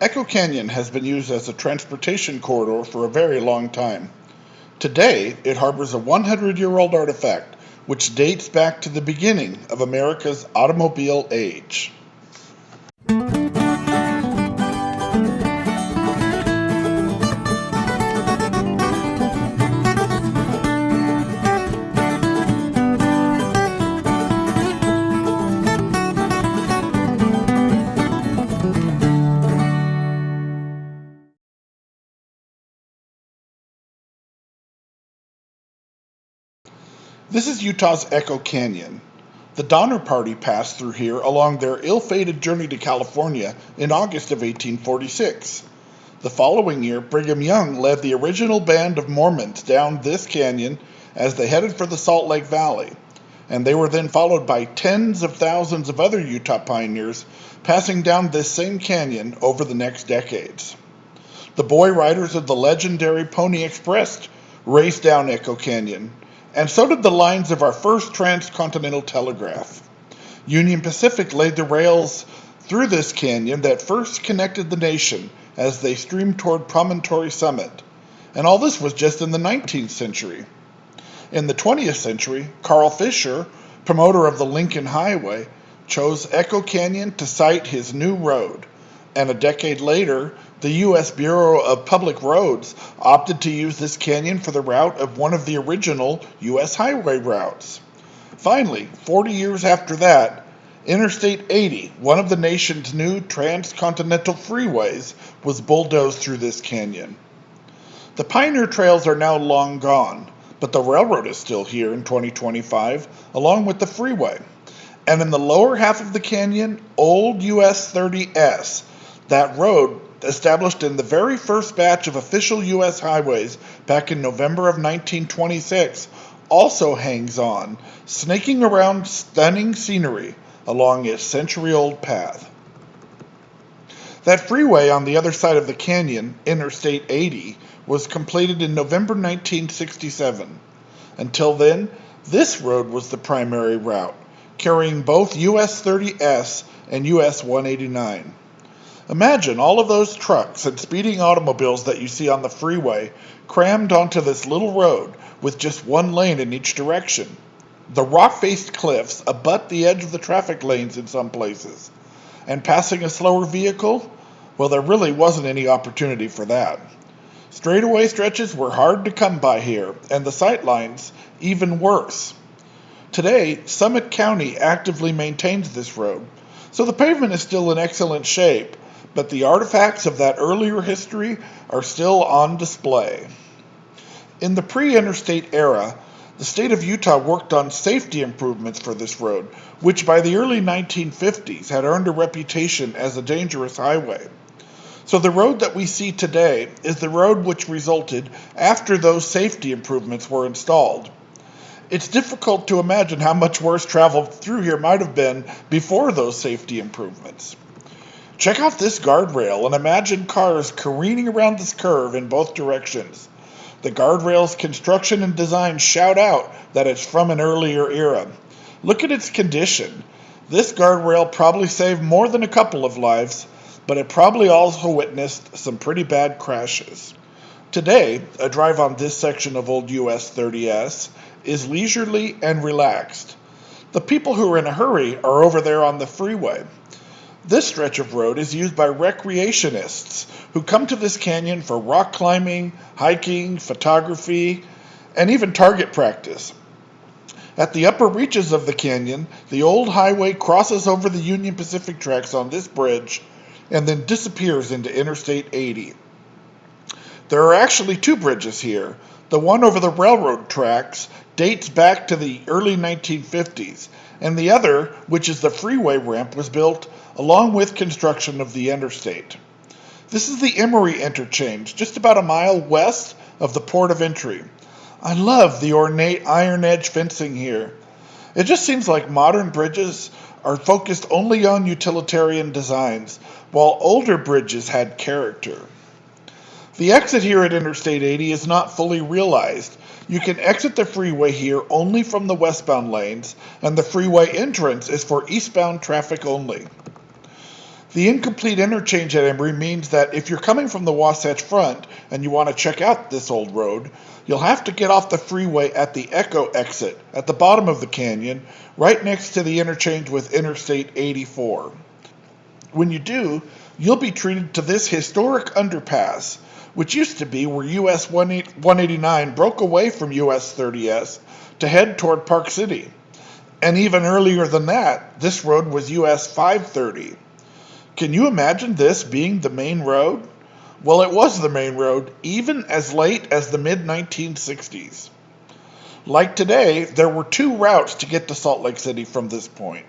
Echo Canyon has been used as a transportation corridor for a very long time. Today, it harbors a 100-year-old artifact which dates back to the beginning of America's automobile age. This is Utah's Echo Canyon. The Donner Party passed through here along their ill-fated journey to California in August of 1846. The following year, Brigham Young led the original band of Mormons down this canyon as they headed for the Salt Lake Valley, and they were then followed by tens of thousands of other Utah pioneers passing down this same canyon over the next decades. The boy riders of the legendary Pony Express raced down Echo Canyon, and so did the lines of our first transcontinental telegraph. Union Pacific laid the rails through this canyon that first connected the nation as they streamed toward Promontory Summit. And all this was just in the 19th century. In the 20th century, Carl Fisher, promoter of the Lincoln Highway, chose Echo Canyon to site his new road. And a decade later, the U.S. Bureau of Public Roads opted to use this canyon for the route of one of the original U.S. highway routes. Finally, 40 years after that, Interstate 80, one of the nation's new transcontinental freeways, was bulldozed through this canyon. The pioneer trails are now long gone, but the railroad is still here in 2025, along with the freeway. And in the lower half of the canyon, old US 30S, that road, established in the very first batch of official U.S. highways back in November of 1926, also hangs on, snaking around stunning scenery along its century-old path. That freeway on the other side of the canyon, Interstate 80, was completed in November 1967. Until then, this road was the primary route, carrying both US 30S and US 189. Imagine all of those trucks and speeding automobiles that you see on the freeway crammed onto this little road with just one lane in each direction. The rock-faced cliffs abut the edge of the traffic lanes in some places. And passing a slower vehicle? Well, there really wasn't any opportunity for that. Straightaway stretches were hard to come by here, and the sight lines even worse. Today, Summit County actively maintains this road, so the pavement is still in excellent shape, but the artifacts of that earlier history are still on display. In the pre-interstate era, the state of Utah worked on safety improvements for this road, which by the early 1950s had earned a reputation as a dangerous highway. So the road that we see today is the road which resulted after those safety improvements were installed. It's difficult to imagine how much worse travel through here might have been before those safety improvements. Check out this guardrail and imagine cars careening around this curve in both directions. The guardrail's construction and design shout out that it's from an earlier era. Look at its condition. This guardrail probably saved more than a couple of lives, but it probably also witnessed some pretty bad crashes. Today, a drive on this section of old US 30S is leisurely and relaxed. The people who are in a hurry are over there on the freeway. This stretch of road is used by recreationists who come to this canyon for rock climbing, hiking, photography, and even target practice. At the upper reaches of the canyon, the old highway crosses over the Union Pacific tracks on this bridge and then disappears into Interstate 80. There are actually two bridges here. The one over the railroad tracks dates back to the early 1950s, and the other, which is the freeway ramp, was built along with construction of the interstate. This is the Emory interchange, just about a mile west of the port of entry. I love the ornate iron edge fencing here. It just seems like modern bridges are focused only on utilitarian designs, while older bridges had character. The exit here at Interstate 80 is not fully realized. You can exit the freeway here only from the westbound lanes, and the freeway entrance is for eastbound traffic only. The incomplete interchange at Emory means that if you're coming from the Wasatch Front and you want to check out this old road, you'll have to get off the freeway at the Echo exit at the bottom of the canyon, right next to the interchange with Interstate 84. When you do, you'll be treated to this historic underpass, which used to be where US 189 broke away from US 30S to head toward Park City. And even earlier than that, this road was US 530. Can you imagine this being the main road? Well, it was the main road even as late as the mid-1960s. Like today, there were two routes to get to Salt Lake City from this point.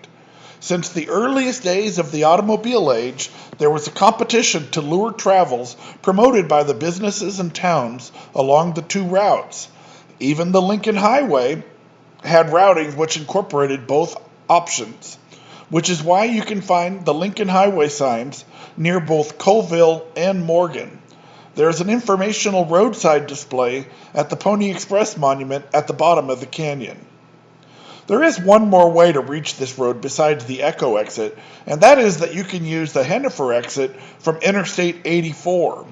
Since the earliest days of the automobile age, there was a competition to lure travels promoted by the businesses and towns along the two routes. Even the Lincoln Highway had routing which incorporated both options, which is why you can find the Lincoln Highway signs near both Colville and Morgan. There is an informational roadside display at the Pony Express Monument at the bottom of the canyon. There is one more way to reach this road besides the Echo exit, and that is that you can use the Hennifer exit from Interstate 84.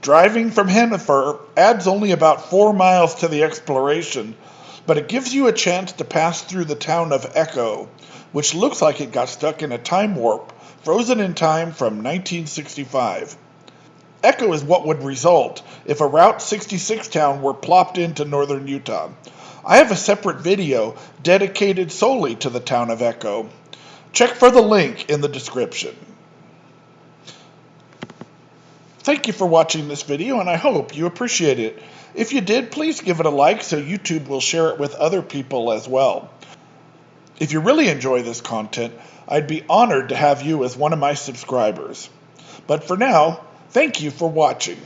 Driving from Hennifer adds only about 4 miles to the exploration, but it gives you a chance to pass through the town of Echo, which looks like it got stuck in a time warp, frozen in time from 1965. Echo is what would result if a Route 66 town were plopped into northern Utah. I have a separate video dedicated solely to the town of Echo. Check for the link in the description. Thank you for watching this video, and I hope you appreciate it. If you did, please give it a like so YouTube will share it with other people as well. If you really enjoy this content, I'd be honored to have you as one of my subscribers. But for now, thank you for watching.